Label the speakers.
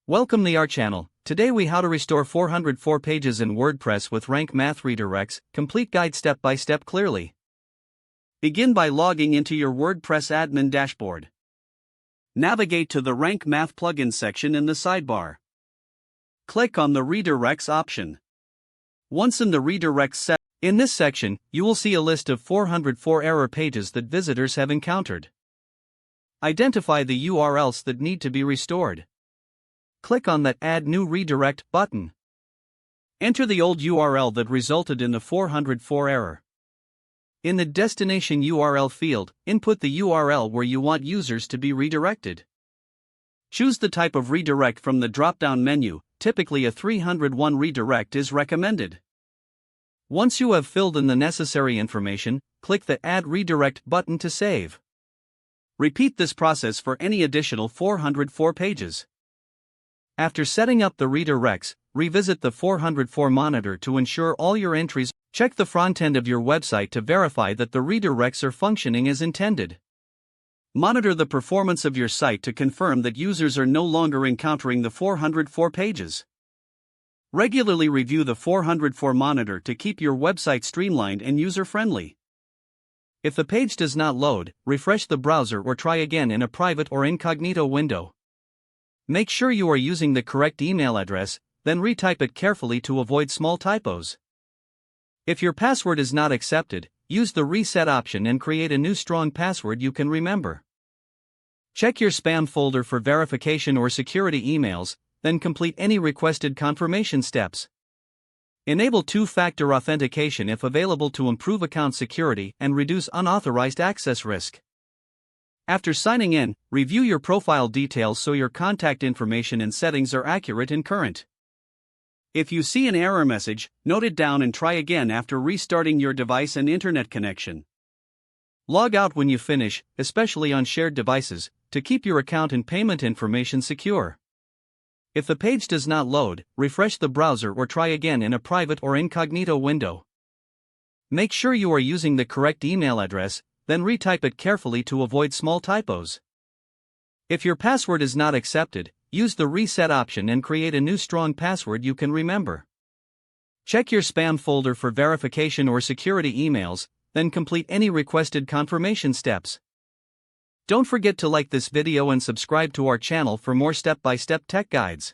Speaker 1: Welcome to our channel. Today we how to restore 404 pages in WordPress with rank math redirects, complete guide step by step clearly. Begin by logging into your WordPress admin dashboard. Navigate to the Rank Math plugin section in the sidebar. Click on the Redirects option. Once in the Redirects section, in this section, you will see a list of 404 error pages that visitors have encountered. Identify the URLs that need to be restored. Click on that Add New Redirect button. Enter the old URL that resulted in the 404 error. In the Destination URL field, input the URL where you want users to be redirected. Choose the type of redirect from the drop-down menu, typically a 301 redirect is recommended. Once you have filled in the necessary information, click the Add Redirect button to save. Repeat this process for any additional 404 pages. After setting up the redirects, revisit the 404 monitor to ensure all your entries. Check the front end of your website to verify that the redirects are functioning as intended. Monitor the performance of your site to confirm that users are no longer encountering the 404 pages. Regularly review the 404 monitor to keep your website streamlined and user-friendly. If the page does not load, refresh the browser or try again in a private or incognito window. Make sure you are using the correct email address, then retype it carefully to avoid small typos. If your password is not accepted, use the reset option and create a new strong password you can remember. Check your spam folder for verification or security emails, then complete any requested confirmation steps. Enable two-factor authentication if available to improve account security and reduce unauthorized access risk. After signing in, review your profile details so your contact information and settings are accurate and current. If you see an error message, note it down and try again after restarting your device and internet connection. Log out when you finish, especially on shared devices, to keep your account and payment information secure. If the page does not load, refresh the browser or try again in a private or incognito window. Make sure you are using the correct email address, then retype it carefully to avoid small typos. If your password is not accepted, use the reset option and create a new strong password you can remember. Check your spam folder for verification or security emails, then complete any requested confirmation steps. Don't forget to like this video and subscribe to our channel for more step-by-step tech guides.